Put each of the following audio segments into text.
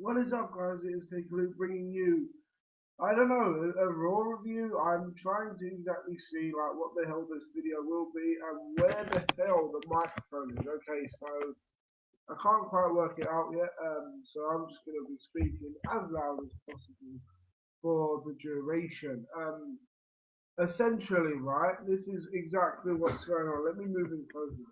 What is up, guys? It is Take a Loop bringing you, I don't know, a Raw review. I'm trying to exactly see like what the hell this video will be and where the hell the microphone is. Okay, so I can't quite work it out yet. So I'm just going to be speaking as loud as possible for the duration. Essentially, right, this is exactly what's going on. Let me move in closer.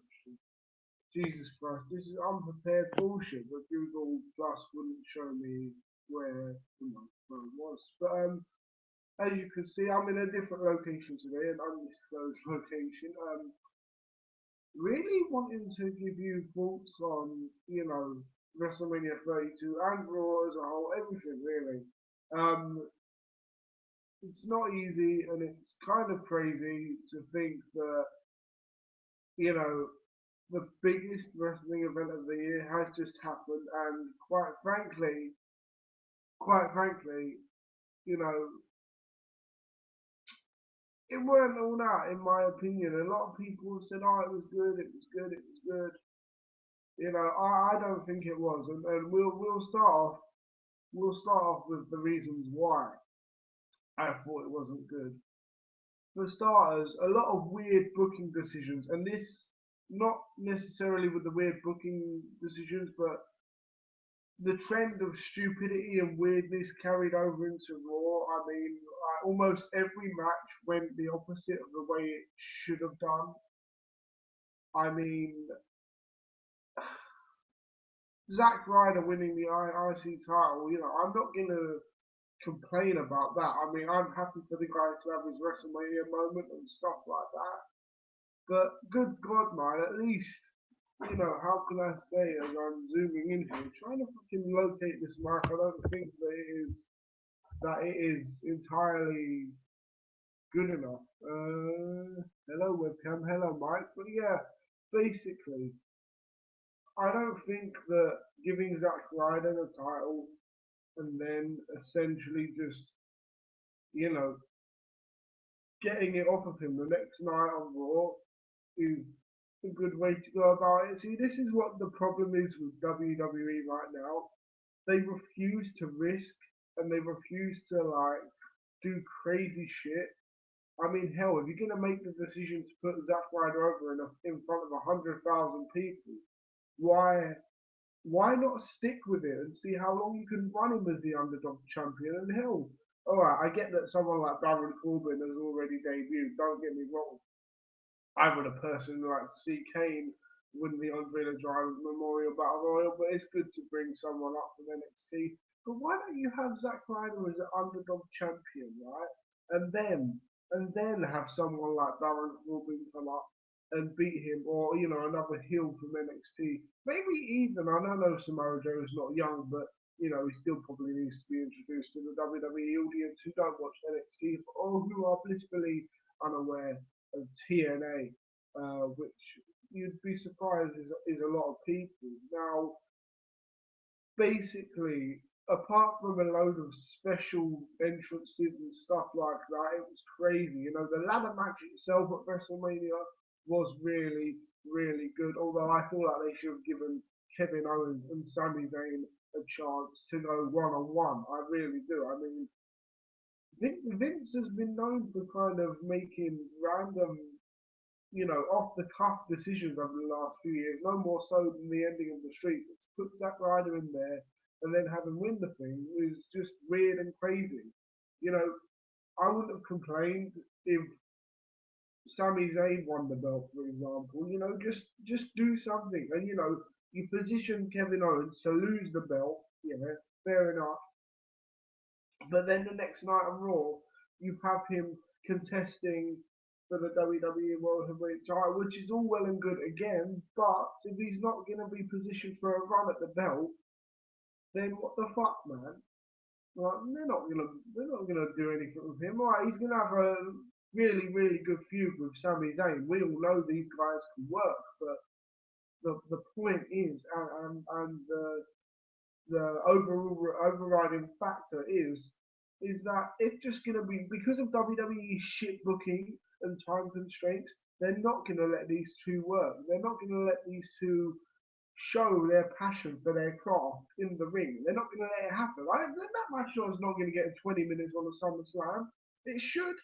Jesus Christ, this is unprepared bullshit that Google Plus wouldn't show me where the microphone was. But as you can see, I'm in a different location today, an undisclosed location. Really wanting to give you thoughts on, WrestleMania 32 and Raw as a whole, everything really. Um, it's not easy, and it's kind of crazy to think that, you know, the biggest wrestling event of the year has just happened, and quite frankly, you know, it weren't all that, in my opinion. A lot of people said, "Oh, it was good, it was good, it was good." I don't think it was, and we'll start off with the reasons why I thought it wasn't good. For starters, a lot of weird booking decisions, and this not necessarily with the weird booking decisions, but the trend of stupidity and weirdness carried over into Raw. I mean, almost every match went the opposite of the way it should have done. I mean, Zack Ryder winning the IC title, I'm not going to complain about that. I mean, I'm happy for the guy to have his WrestleMania moment and stuff like that. But good God, man, at least, how can I say as I'm zooming in here, trying to fucking locate this mark, I don't think that it is entirely good enough. Hello webcam, hello Mike. But yeah, basically, I don't think that giving Zack Ryder the title and then essentially just, you know, getting it off of him the next night on Raw is a good way to go about it. See, this is what the problem is with WWE right now. They refuse to risk and they refuse to like do crazy shit. I mean, hell, if you're gonna make the decision to put Zack Ryder over in front of 100,000 people, why why not stick with it and see how long you can run him as the underdog champion? And hell, all right, I get that someone like Baron Corbin has already debuted. Don't get me wrong. I would have personally liked to see Kane win the Andre the Giant Memorial Battle Royal, but it's good to bring someone up from NXT. But why don't you have Zack Ryder as an underdog champion, right? And then have someone like Baron Corbin come up and beat him, or another heel from NXT. Maybe even I know Samoa Joe is not young, but he still probably needs to be introduced to the WWE audience who don't watch NXT or who are blissfully unaware of TNA, which you'd be surprised is a lot of people. Now, basically, apart from a load of special entrances and stuff like that, it was crazy. The ladder match itself at WrestleMania was really, really good. Although I feel like they should have given Kevin Owens and Sami Zayn a chance to go one on one. I really do. I mean, Vince has been known for kind of making random off the cuff decisions over the last few years, no more so than the ending of the streak. To put Zack Ryder in there and then have him win the thing is just weird and crazy. You know, I wouldn't have complained if Sami Zayn won the belt, for example. Just do something, and you position Kevin Owens to lose the belt. Fair enough. But then the next night on Raw, you have him contesting for the WWE World Heavyweight title, which is all well and good again. But if he's not going to be positioned for a run at the belt, then what the fuck, man? Like, they're not gonna do anything with him. All right, he's gonna have a really really good feud with Sami Zayn. We all know these guys can work, but the point is, and the overriding factor is that it's just going to be because of WWE's shit booking and time constraints. They're not going to let these two work. They're not going to let these two show their passion for their craft in the ring. They're not going to let it happen. Right? That match is not going to get 20 minutes on the SummerSlam. It should.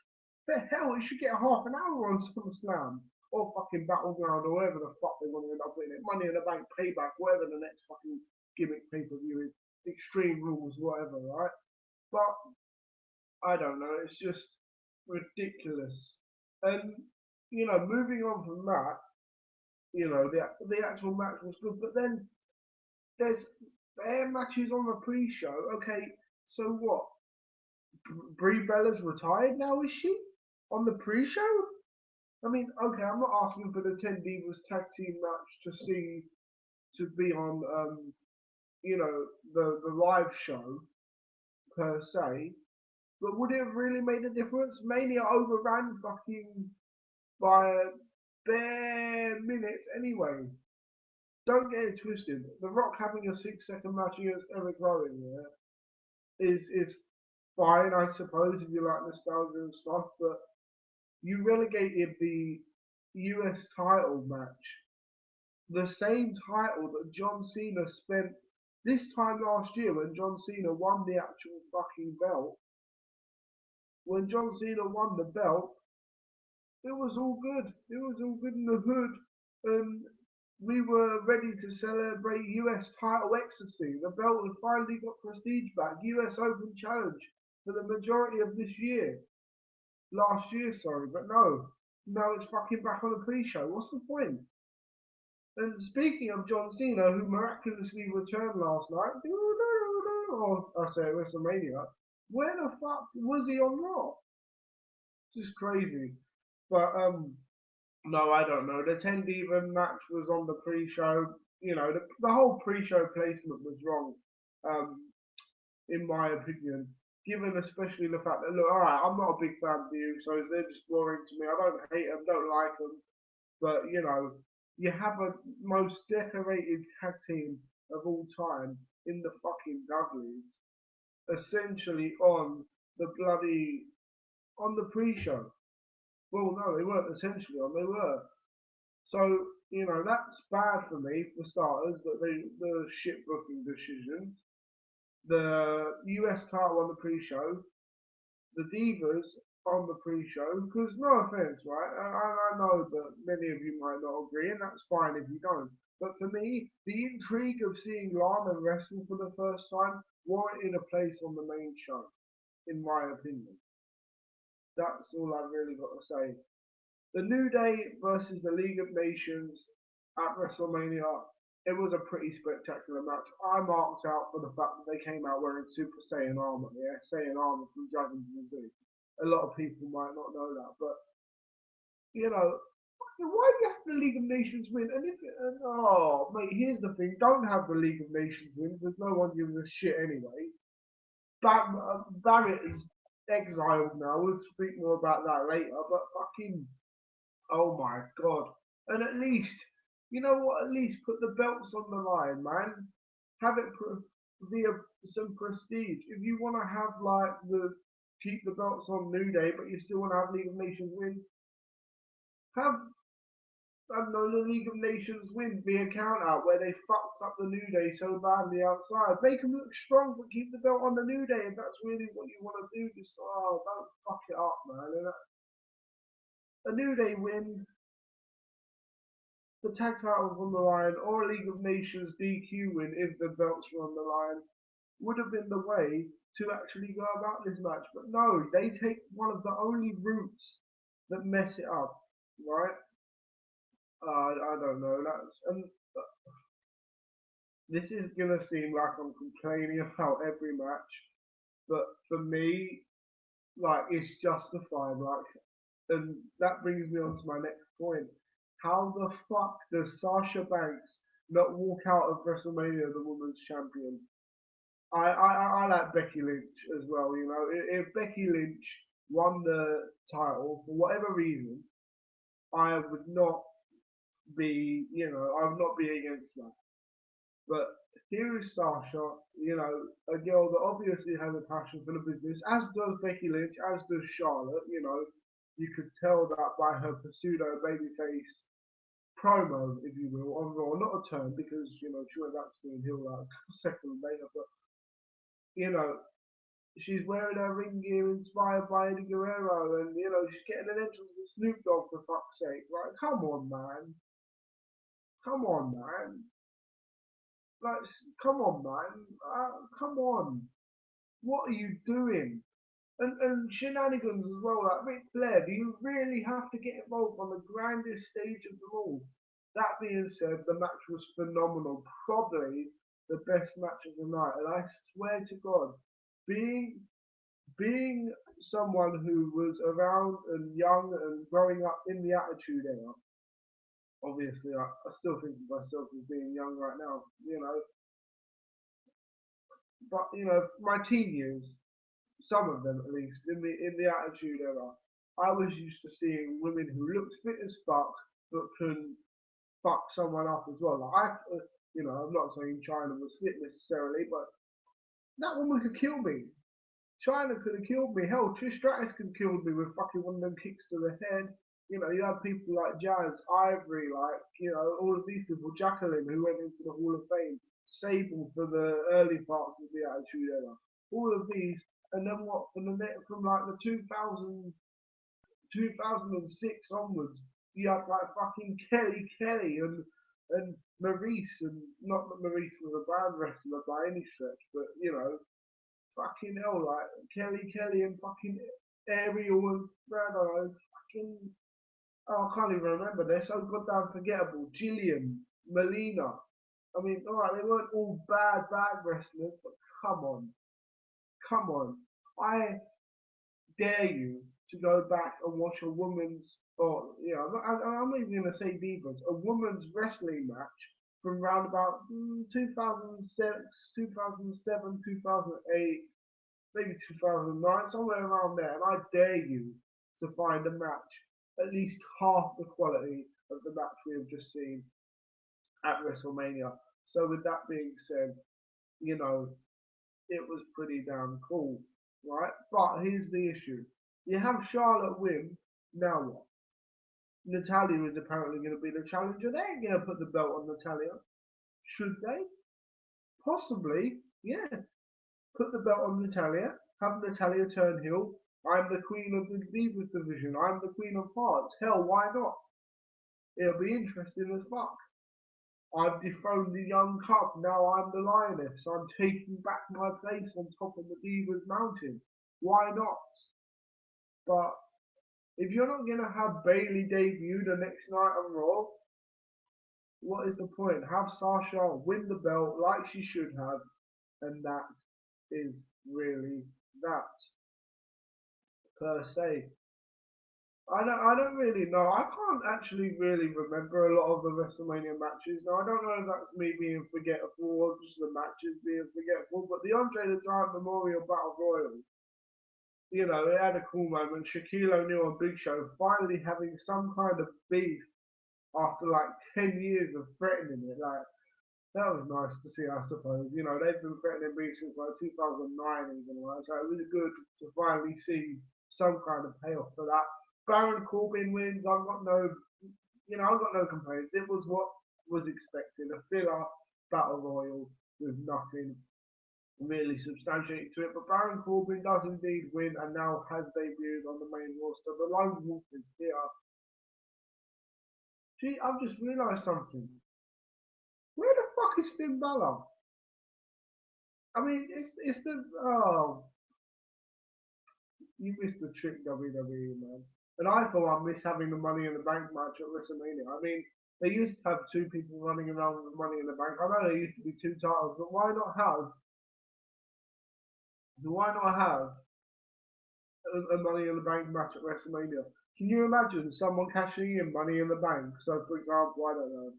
The hell, it should get half an hour on SummerSlam. Or fucking Battleground, or whatever the fuck they want to end up with it. Money in the Bank, Payback, whatever the next fucking gimmick pay-per-view is. Extreme Rules, whatever, right? But, I don't know, it's just ridiculous. And, moving on from that, the actual match was good, but then there's air matches on the pre-show. Okay, so what? Brie Bella's retired now, is she? On the pre-show? I mean, okay, I'm not asking for the 10 Divas tag team match to be on, the live show per se, but would it have really made a difference? Mania overran fucking by a bare minutes anyway. Don't get it twisted. The Rock having a 6 second match against Eric Rowan is fine, I suppose, if you like nostalgia and stuff, but you relegated the US title match, the same title that John Cena spent this time last year when John Cena won the actual fucking belt. When John Cena won the belt, it was all good. It was all good in the hood. And we were ready to celebrate US title ecstasy. The belt had finally got prestige back. US Open Challenge for the majority of this year. Last year, sorry, but no. Now it's fucking back on the pre-show. What's the point? And speaking of John Cena, who miraculously returned last night, or I say at WrestleMania, where the fuck was he on Raw? Just crazy. But no, I don't know. The 10 Diva match was on the pre-show. The whole pre-show placement was wrong, um, in my opinion. Given especially the fact that, look, all right, I'm not a big fan of the Usos. They're just boring to me. I don't hate them, don't like them. But, you have a most decorated tag team of all time in the fucking Dudleys, essentially on the pre-show. Well, no, they weren't essentially on. They were. So, that's bad for me, for starters, that the shit booking decisions. The US title on the pre-show, the Divas on the pre-show, because no offense, right? I know that many of you might not agree, and that's fine if you don't. But for me, the intrigue of seeing Lana wrestle for the first time warranted a place on the main show, in my opinion. That's all I've really got to say. The New Day versus the League of Nations at WrestleMania. It was a pretty spectacular match. I marked out for the fact that they came out wearing Super Saiyan armor, yeah, Saiyan armor from Dragon Ball Z. A lot of people might not know that, but you know, why do you have the League of Nations win? Oh, mate, here's the thing: don't have the League of Nations win because no one gives a shit anyway. Barrett is exiled now. We'll speak more about that later. But fucking, oh my god! And at least, you know what? At least put the belts on the line, man. Have it via some prestige. If you want to have like the keep the belts on New Day, but you still want to have League of Nations win, have I don't know, the League of Nations win be a count out where they fucked up the New Day so badly outside. Make them look strong, but keep the belt on the New Day if that's really what you want to do. Just, don't fuck it up, man. And a New Day win, the tag titles on the line, or a League of Nations DQ win if the belts were on the line, would have been the way to actually go about this match. But no, they take one of the only routes that mess it up, right? I don't know. This is gonna seem like I'm complaining about every match, but for me, like it's justified. Like, and that brings me on to my next point. How the fuck does Sasha Banks not walk out of WrestleMania the women's champion? I like Becky Lynch as well. If Becky Lynch won the title for whatever reason, I would not I would not be against that. But here is Sasha, a girl that obviously has a passion for the business, as does Becky Lynch, as does Charlotte. You could tell that by her pseudo babyface promo, if you will, on Raw. Not a turn because she went back to being heel like a second later, but you know she's wearing her ring gear inspired by Eddie Guerrero, and she's getting an entrance with Snoop Dogg for fuck's sake. Right? Come on, man. Come on, man. Like, come on, man. Come on. What are you doing? And shenanigans as well. Like Ric Flair, do you really have to get involved on the grandest stage of them all? That being said, the match was phenomenal. Probably the best match of the night. And I swear to God, being being someone who was around and young and growing up in the Attitude Era, obviously I still think of myself as being young right now, but my teen years, some of them at least, in the Attitude Era, I was used to seeing women who looked fit as fuck but can fuck someone up as well. Like I'm not saying China was fit necessarily, but that woman could kill me. China could have killed me. Hell, Trish Stratus could have killed me with fucking one of them kicks to the head. You had people like Jazz, Ivory, all of these people, Jacqueline, who went into the Hall of Fame, Sable for the early parts of the Attitude Era. All of these, and then what, from like the 2006 onwards, you had like fucking Kelly and Maurice, and not that Maurice was a bad wrestler by any stretch, but fucking hell, like Kelly and fucking Ariel and I don't know, fucking I can't even remember. They're so goddamn forgettable. Jillian, Melina. I mean, alright, they weren't all bad wrestlers, but come on, come on. I dare you to go back and watch a woman's, or I'm not even gonna say divas, a woman's wrestling match from round about 2006, 2007, 2008, maybe 2009, somewhere around there. And I dare you to find a match at least half the quality of the match we have just seen at WrestleMania. So with that being said, you know, it was pretty damn cool, right? But here's the issue. You have Charlotte win, now what? Natalia is apparently going to be the challenger. They ain't going to put the belt on Natalia. Should they? Possibly, yeah. Put the belt on Natalia, have Natalia turn heel. I'm the queen of the Divas division. I'm the queen of hearts. Hell, why not? It'll be interesting as fuck. I've dethroned the young cub. Now I'm the lioness. I'm taking back my place on top of the Divas mountain. Why not? But if you're not gonna have Bailey debut the next night on Raw, what is the point? Have Sasha win the belt like she should have, and that is really that per se. I don't really know. I can't actually really remember a lot of the WrestleMania matches. Now I don't know if that's me being forgetful or just the matches being forgetful, but the Andre the Giant Memorial Battle Royal, it had a cool moment. Shaquille O'Neal and Big Show finally having some kind of beef after like 10 years of threatening it. Like that was nice to see, I suppose. They've been threatening beef since like 2009 even, right? So it was good to finally see some kind of payoff for that. Baron Corbin wins. I've got no complaints. It was what was expected. A filler battle royal with nothing really substantiated to it. But Baron Corbin does indeed win and now has debuted on the main roster. The Lone Wolf is here. Gee, I've just realised something. Where the fuck is Finn Balor? I mean, it's the you missed the trick, WWE man. And I thought I missed having the Money in the Bank match at WrestleMania. I mean, they used to have two people running around with Money in the Bank. I know there used to be two titles, but why not have a Money in the Bank match at WrestleMania? Can you imagine someone cashing in Money in the Bank? So, for example, I don't know.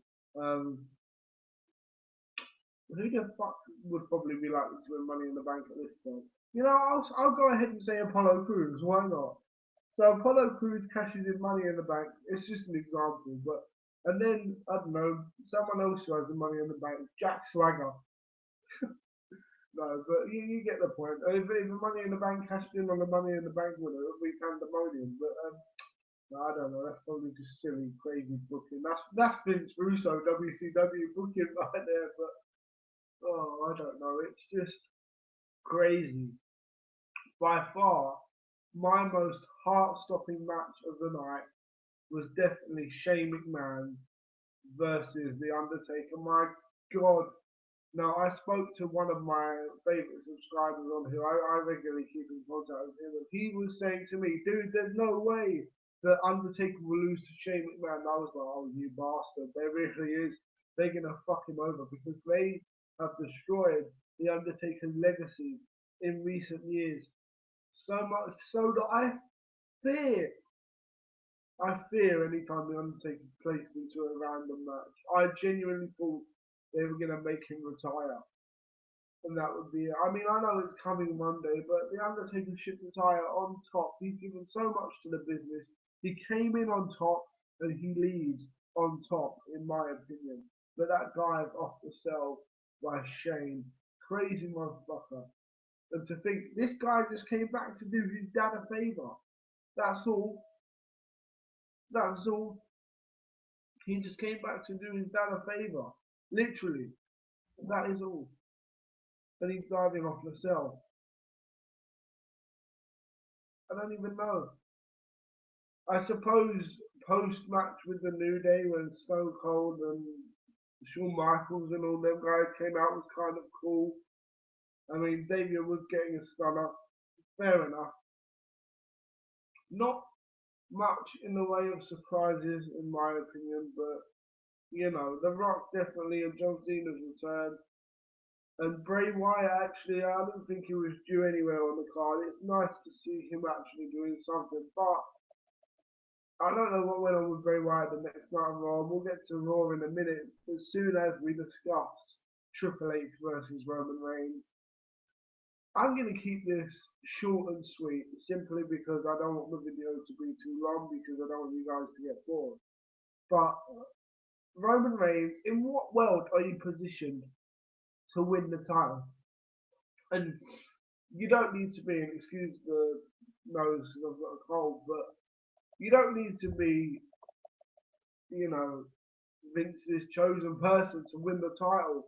Who the fuck would probably be likely to win Money in the Bank at this point? I'll go ahead and say Apollo Crews. Why not? So Apollo Crews cashes in Money in the Bank. It's just an example, but and then I don't know someone else who has the Money in the Bank. Jack Swagger. No, but you get the point. If the Money in the Bank cashed in on the Money in the Bank winner, it would be pandemonium. But I don't know. That's probably just silly, crazy booking. That's Vince Russo WCW booking right there. But I don't know. It's just crazy. By far, my most heart-stopping match of the night was definitely Shane McMahon versus The Undertaker. My God. Now, I spoke to one of my favourite subscribers on who I regularly keep in contact with him, and he was saying to me, dude, there's no way that Undertaker will lose to Shane McMahon. And I was like, oh, you bastard. There really is. They're going to fuck him over because they have destroyed The Undertaker's legacy in recent years. So much so that fear I fear anytime The Undertaker placed into a random match. I genuinely thought they were going to make him retire. And that would be it. I mean, I know it's coming Monday, but The Undertaker should retire on top. He's given so much to the business. He came in on top and he leaves on top, in my opinion. But that dive off the cell by Shane, crazy motherfucker. And to think this guy just came back to do his dad a favour. That's all. That's all. He just came back to do his dad a favour. Literally. That is all. And he's diving off the cell. I don't even know. I suppose post match with the New Day when Stone Cold and Shawn Michaels and all them guys came out was kind of cool. I mean, Xavier Woods getting a stunner. Fair enough. Not much in the way of surprises, in my opinion, but you know, The Rock definitely and John Cena's return. And Bray Wyatt, actually, I don't think he was due anywhere on the card. It's nice to see him actually doing something, but I don't know what went on with Bray Wyatt the next night on Raw. We'll get to Raw in a minute as soon as we discuss Triple H versus Roman Reigns. I'm going to keep this short and sweet simply because I don't want the video to be too long because I don't want you guys to get bored. But Roman Reigns, in what world are you positioned to win the title? And you don't need to be, and excuse the nose because I've got a cold, but you don't need to be, you know, Vince's chosen person to win the title.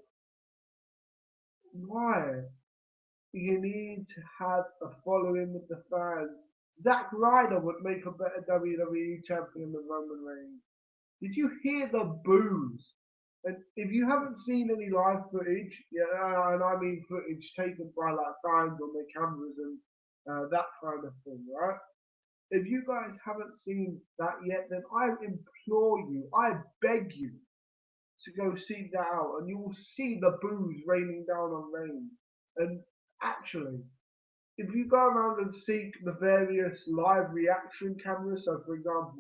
Why? You need to have a following with the fans. Zack Ryder would make a better WWE champion than Roman Reigns. Did you hear the boos? And if you haven't seen any live footage, yeah, and I mean footage taken by like fans on their cameras and that kind of thing, right? If you guys haven't seen that yet, then I implore you, I beg you to go seek that out, and you will see the boos raining down on Reigns. And actually, if you go around and seek the various live reaction cameras, so for example,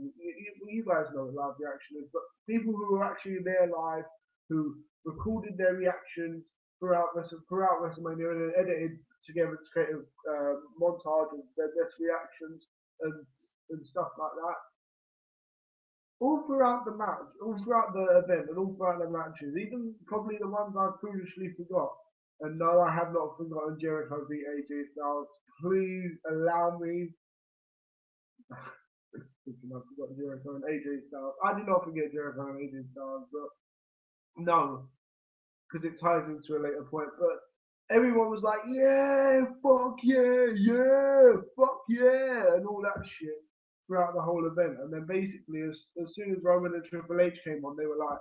you guys know what live reaction is, but people who were actually there live, who recorded their reactions throughout WrestleMania and then edited together to create a montage of their best reactions and stuff like that. All throughout the match, all throughout the event, and all throughout the matches, even probably the ones I foolishly forgot. And no, I have not forgotten Jericho beat AJ Styles. Please allow me. Thinking I forgot Jericho and AJ Styles. I did not forget Jericho and AJ Styles, but no, because it ties into a later point. But everyone was like, yeah, fuck yeah, yeah, fuck yeah, and all that shit throughout the whole event. And then basically, as soon as Roman and Triple H came on, they were like,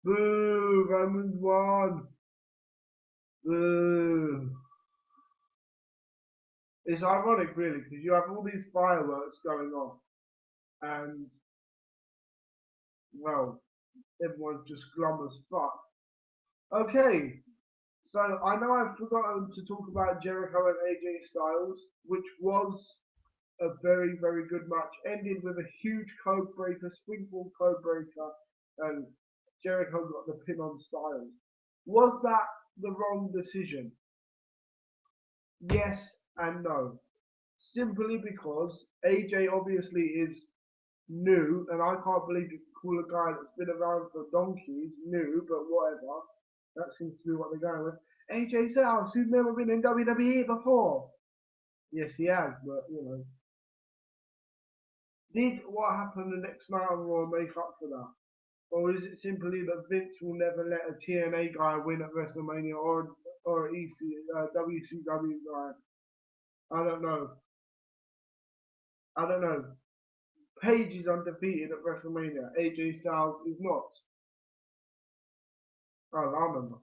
boo, Roman's won. Boo. It's ironic, really, because you have all these fireworks going on, and well, everyone's just glum as fuck. Okay, so I know I've forgotten to talk about Jericho and AJ Styles, which was a very, very good match. Ended with a huge code breaker, springboard code breaker, and Jericho got the pin on Styles. Was that the wrong decision? Yes and no. Simply because AJ obviously is new, and I can't believe you can call a guy that's been around for donkeys new, but whatever. That seems to be what they're going with. AJ Styles, who's never been in WWE before. Yes, he has, but you know. Did what happened the next night on Raw make up for that? Or is it simply that Vince will never let a TNA guy win at WrestleMania or WCW guy? I don't know. I don't know. Paige is undefeated at WrestleMania. AJ Styles is not. Oh, I remember.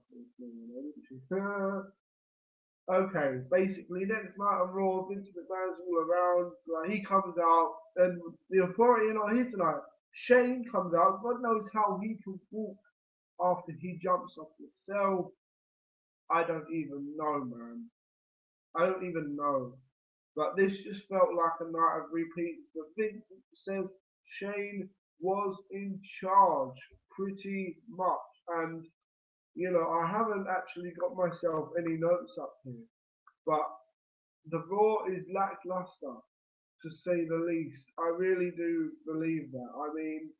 Okay, basically next night on Raw, Vince McMahon's all around. Like he comes out, and the Authority are not here tonight. Shane comes out. God knows how he can walk after he jumps off the cell. I don't even know, man. I don't even know. But this just felt like a night of repeats. But Vince says Shane was in charge pretty much. And, you know, I haven't actually got myself any notes up here. But the Raw is lackluster, to say the least. I really do believe that. I mean,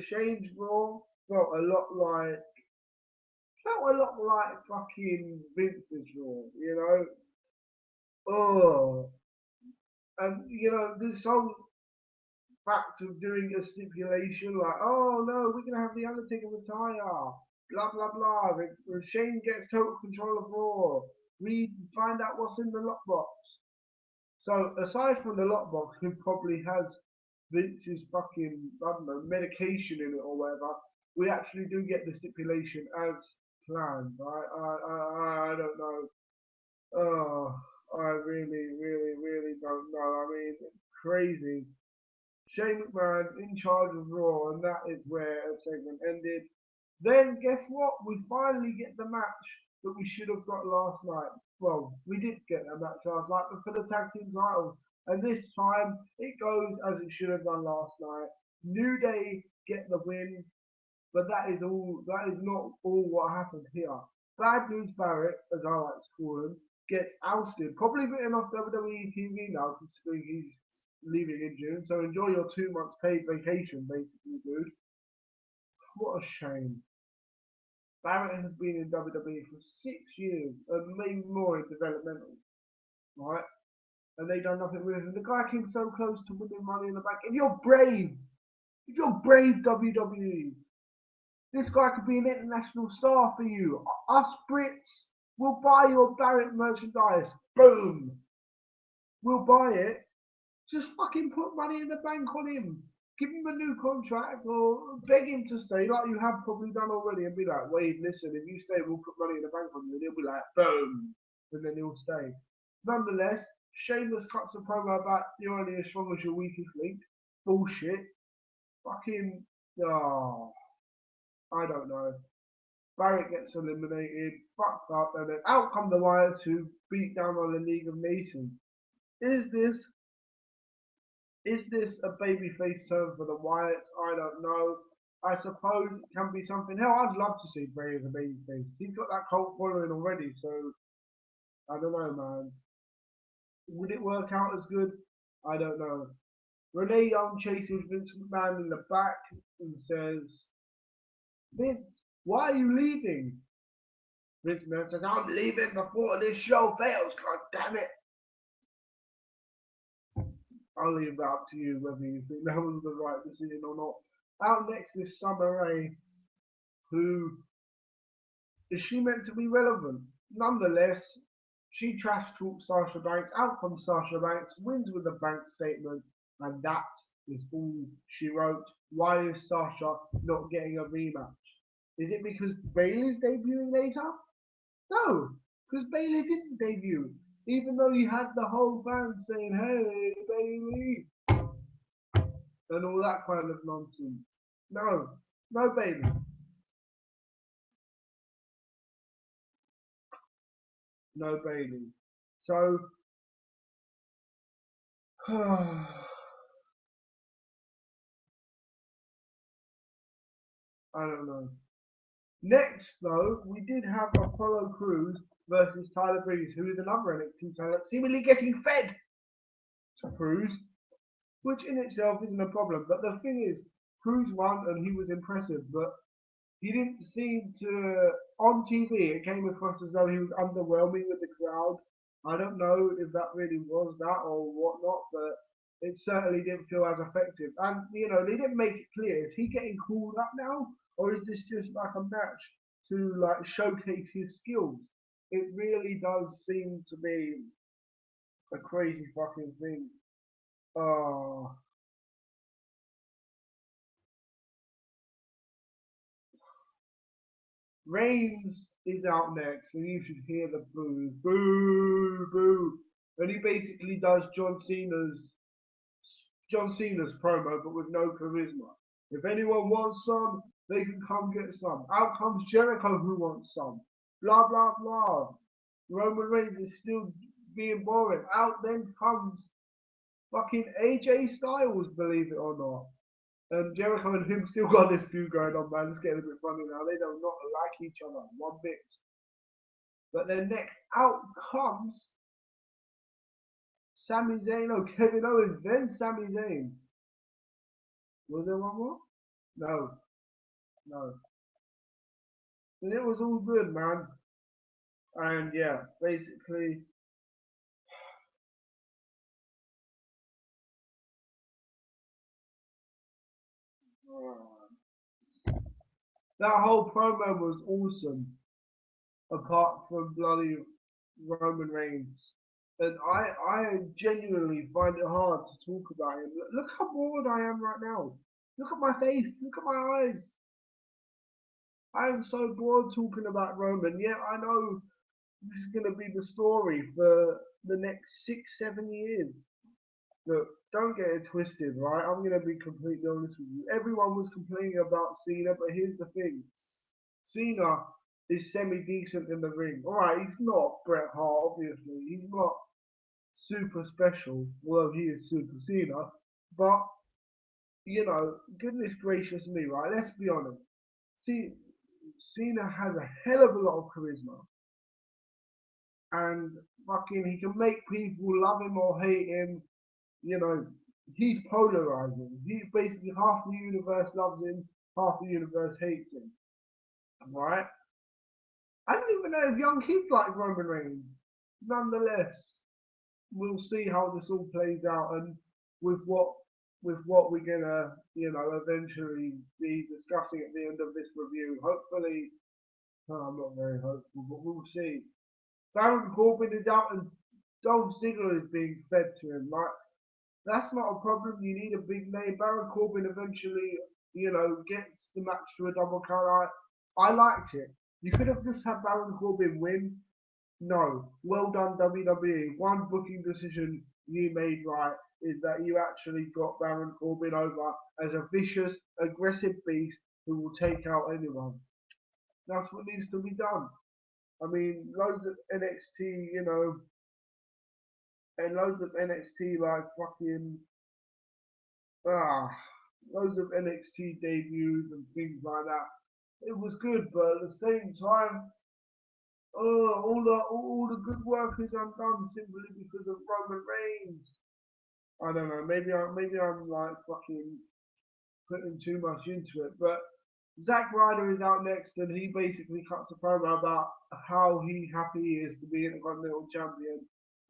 Shane's Raw felt a lot like fucking Vince's Raw, you know? Oh, and you know, this whole fact of doing a stipulation like, oh no, we're gonna have the Undertaker retire, blah blah blah. Shane gets total control of Raw. We find out what's in the lockbox. So aside from the lockbox, who probably has Vince's fucking I don't know medication in it or whatever, we actually do get the stipulation as planned. Right? I don't know. Oh, I really don't know. I mean, crazy. Shane McMahon in charge of Raw, and that is where a segment ended. Then guess what? We finally get the match that we should have got last night. Well, we did get that match last night, but for the tag team titles. And this time it goes as it should have done last night. New Day get the win, but that is all. That is not all what happened here. Bad News Barrett, as I like to call him, gets ousted. Probably written off WWE TV now, considering he's leaving in June. So enjoy your 2 months paid vacation, basically, dude. What a shame. Barrett has been in WWE for 6 years and maybe more in developmental, right? And they done nothing with him. The guy came so close to winning Money in the Bank. If you're brave WWE, this guy could be an international star for you. Us Brits will buy your Barrett merchandise. Boom. We'll buy it. Just fucking put Money in the Bank on him. Give him a new contract or beg him to stay like you have probably done already and be like, Wade, listen, if you stay, we'll put Money in the Bank on you. And he'll be like, boom. And then he'll stay. Nonetheless, Sheamus cuts a promo about you're only as strong as your weakest link. Bullshit. Fucking, oh, I don't know. Barrett gets eliminated, fucked up, and then out come the Wyatts who beat down on the League of Nations. Is this a babyface turn for the Wyatts? I don't know. I suppose it can be something. Hell, I'd love to see Bray as a babyface. He's got that cult following already, so I don't know, man. Would it work out as good? I don't know. Renee Young chases Vince McMahon in the back and says, Vince, why are you leaving? Vince McMahon says, I'm leaving before this show fails, god damn it. I'll leave that up to you whether you think that was the right decision or not. Out next is Summer Rae, who is she meant to be relevant? Nonetheless, she trash talks Sasha Banks. Out comes Sasha Banks, wins with a bank statement, and that is all she wrote. Why is Sasha not getting a rematch? Is it because Bayley's debuting later? No, because Bayley didn't debut, even though you had the whole band saying, "Hey, Bayley," and all that kind of nonsense. No, no Bayley, no Bayley. So, I don't know. Next, though, we did have Apollo Crews versus Tyler Breeze, who is another NXT talent, seemingly getting fed to Crews. which in itself isn't a problem. But the thing is, Cruz won and he was impressive, but he didn't seem to, on TV, it came across as though he was underwhelming with the crowd. I don't know if that really was that or whatnot, but it certainly didn't feel as effective. And, they didn't make it clear. Is he getting called up now? Or is this just like a match to like showcase his skills? It really does seem to be a crazy fucking thing. Oh, Reigns is out next, and you should hear the boo, boo, boo. And he basically does John Cena's promo, but with no charisma. If anyone wants some, they can come get some. Out comes Jericho, who wants some. Blah blah blah. Roman Reigns is still being boring. Out then comes fucking AJ Styles, believe it or not. And Jericho and him still got this feud going on, man. It's getting a bit funny now. They do not like each other one bit. But then next out comes Sami Zayn or Kevin Owens, then Sami Zayn. Was there one more? No, no. And it was all good, man. And yeah, basically, that whole promo was awesome, apart from bloody Roman Reigns. And I genuinely find it hard to talk about him. Look how bored I am right now. Look at my face. Look at my eyes. I am so bored talking about Roman. Yeah, I know this is going to be the story for the next 6, 7 years. Look, don't get it twisted, right? I'm going to be completely honest with you. Everyone was complaining about Cena, but here's the thing. Cena is semi-decent in the ring. Alright, he's not Bret Hart, obviously. He's not super special, although he is Super Cena. But, goodness gracious me, right? Let's be honest. See, Cena has a hell of a lot of charisma. And fucking, he can make people love him or hate him. You know, he's polarizing. He basically half the universe loves him, half the universe hates him. Right? I don't even know if young kids like Roman Reigns. Nonetheless, we'll see how this all plays out and with what we're gonna, eventually be discussing at the end of this review. Hopefully, I'm not very hopeful, but we'll see. Baron Corbin is out and Dolph Ziggler is being fed to him. Like, that's not a problem. You need a big name. Baron Corbin eventually, gets the match to a double count. I liked it. You could have just had Baron Corbin win. No. Well done, WWE. One booking decision you made right is that you actually got Baron Corbin over as a vicious, aggressive beast who will take out anyone. That's what needs to be done. I mean, loads of NXT, and loads of NXT like fucking ah, loads of NXT debuts and things like that. It was good, but at the same time, all the good work is undone simply because of Roman Reigns. I don't know. Maybe I'm like fucking putting too much into it, but Zack Ryder is out next, and he basically cuts a promo about how happy he is to be Intercontinental Champion.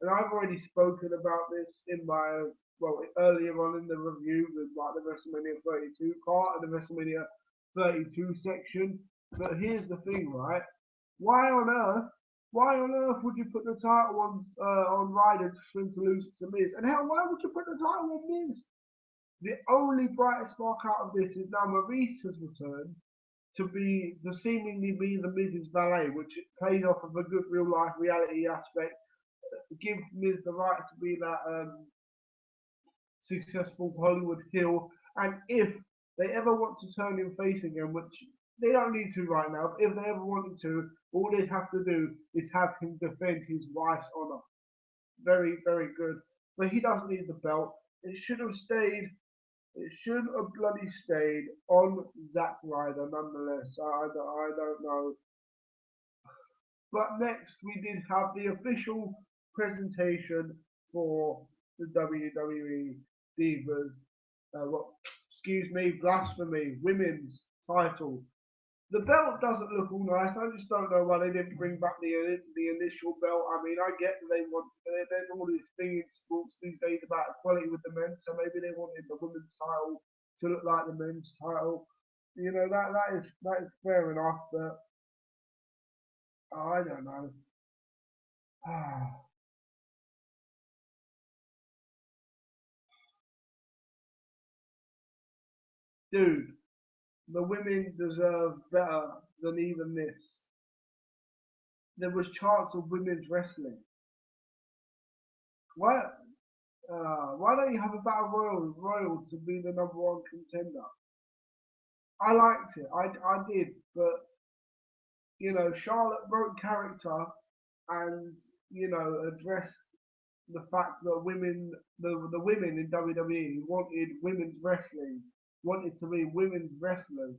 And I've already spoken about this in my earlier on in the review with like the WrestleMania 32 part and the WrestleMania 32 section. But here's the thing, right? Why on earth? Why on earth would you put the title on Ryder for him to lose to Miz? And hell, why would you put the title on Miz? The only bright spark out of this is now Maurice has returned to seemingly be the Miz's valet, which plays off of a good real life reality aspect. Gives Miz the right to be that successful Hollywood heel, and if they ever want to turn him face again, which they don't need to right now, if they ever wanted to, all they'd have to do is have him defend his wife's honor. Very, very good. But he doesn't need the belt. It should have stayed it should have bloody stayed on Zack Ryder nonetheless. I don't know. But next we did have the official presentation for the WWE Divas, what, excuse me, blasphemy, women's title. The belt doesn't look all nice. I just don't know why they didn't bring back the initial belt. I mean, I get that there's all this thing in sports these days about equality with the men, so maybe they wanted the women's title to look like the men's title. You know that is fair enough, but I don't know. Dude, the women deserve better than even this. There was chance of women's wrestling. Why? Why don't you have a battle royal to be the number one contender? I liked it. I did, but Charlotte broke character and addressed the fact that the women in WWE wanted women's wrestling, wanted to be women's wrestlers,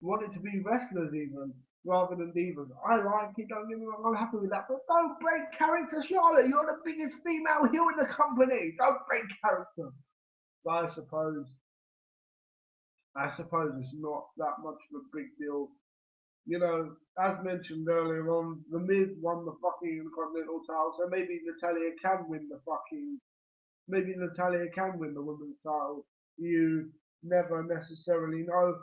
wanted to be wrestlers even rather than divas. I like it. Don't get me wrong. I'm happy with that, but don't break character, Charlotte. You're the biggest female heel in the company. Don't break character. But I suppose it's not that much of a big deal. As mentioned earlier on, The Miz won the fucking Intercontinental title, so maybe Natalia can win the women's title. You never necessarily know.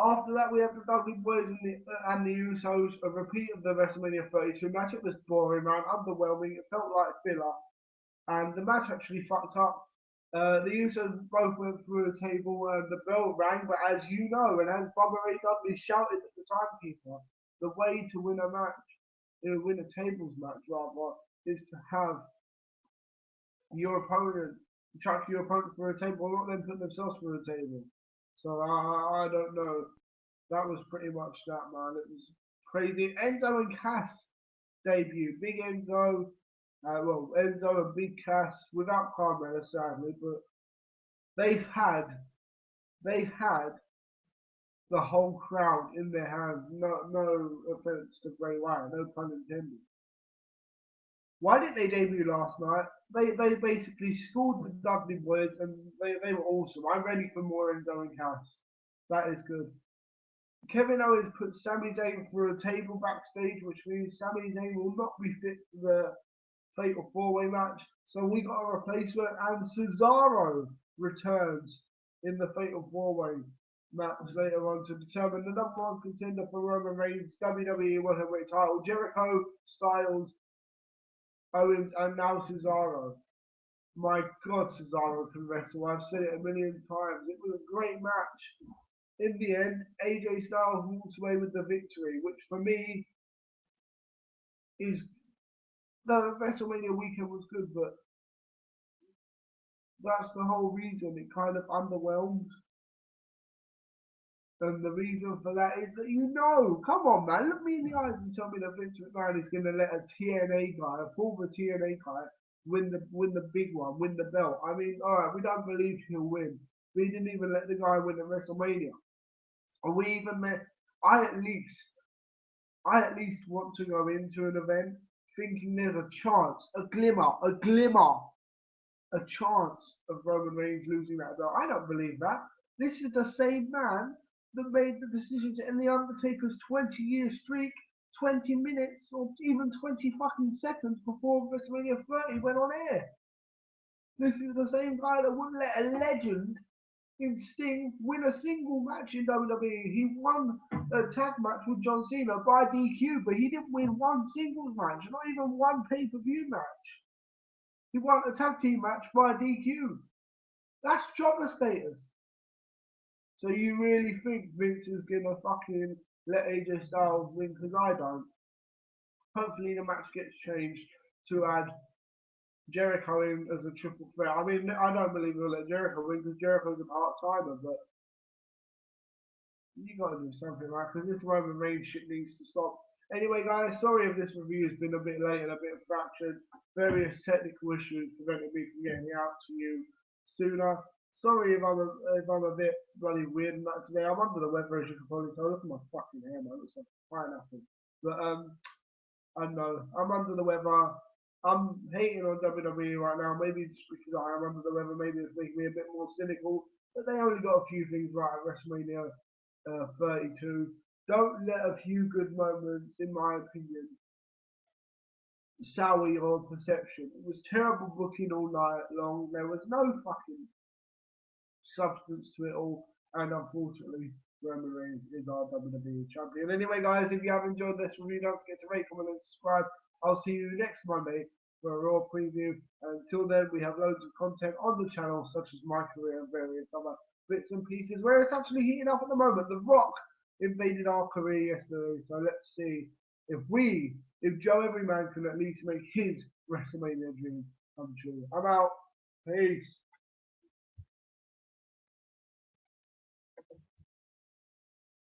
After that, we have the Dudley Boys and the Usos, a repeat of the WrestleMania 32 match. It was boring, man, underwhelming. It felt like filler, and the match actually fucked up. The Usos both went through a table and the bell rang, but as you know, and as Bubba Ray Dudley shouted at the timekeeper, the way to win a match, win a tables match rather, is to have your opponent chuck your opponent through a table, not them put themselves through a table. So I don't know. That was pretty much that, man. It was crazy. Enzo and Cass debut. Big Enzo, Enzo and Big Cass without Carmella, sadly, but they had they had the whole crowd in their hands. No offense to Bray Wyatt, no pun intended. Why didn't they debut last night? They basically scored the Dudley Boys and they were awesome. I'm ready for more Enzo and Cass. That is good. Kevin Owens put Sami Zayn through a table backstage, which means Sami Zayn will not be fit for the Fatal 4-Way match. So we got a replacement, and Cesaro returns in the Fatal 4-Way match later on to determine the number one contender for Roman Reigns' WWE World Heavyweight title. Jericho, Styles, Owens, and now Cesaro. My God, Cesaro can wrestle. I've said it a million times. It was a great match. In the end, AJ Styles walks away with the victory, which for me is the WrestleMania weekend was good, but that's the whole reason. It kind of underwhelmed. And the reason for that is that come on, man, look me in the eyes and tell me that Vince McMahon is going to let a TNA guy, a former TNA guy, win the big one, win the belt. I mean, all right, we don't believe he'll win. We didn't even let the guy win at WrestleMania. And we even met. I at least want to go into an event thinking there's a chance, a chance of Roman Reigns losing that belt. I don't believe that. This is the same man that made the decision to end the Undertaker's 20-year streak 20 minutes or even 20 fucking seconds before WrestleMania 30 went on air. This is the same guy that wouldn't let a legend in Sting win a single match in WWE. He won a tag match with John Cena by DQ, but he didn't win one singles match, not even one pay-per-view match. He won a tag team match by DQ. That's jobber status. So you really think Vince is gonna fucking let AJ Styles win? Because I don't. Hopefully the match gets changed to add Jericho in as a triple threat. I mean, I don't believe he'll let Jericho win because Jericho's a part-timer, but you gotta do something, right? Because this Roman Reigns shit needs to stop. Anyway, guys, sorry if this review has been a bit late and a bit fractured. Various technical issues prevented me from getting it out to you sooner. Sorry if I'm a bit bloody weird and that today. I'm under the weather, as you can probably tell. Look at my fucking hair, man. It looks like a pineapple. But I know I'm under the weather. I'm hating on WWE right now. Maybe just because I am under the weather. Maybe it's making me a bit more cynical. But they only got a few things right at WrestleMania 32. Don't let a few good moments, in my opinion, sour your perception. It was terrible booking all night long. There was no fucking substance to it all. And unfortunately, Roman Reigns is our WWE champion. Anyway, guys, if you have enjoyed this review, don't forget to rate, comment, and subscribe. I'll see you next Monday for a Raw preview. Until then, we have loads of content on the channel, such as my career and various other bits and pieces, where it's actually heating up at the moment. The Rock invaded our career yesterday, so let's see if Joe Everyman can at least make his WrestleMania dream come true. I'm out. Peace.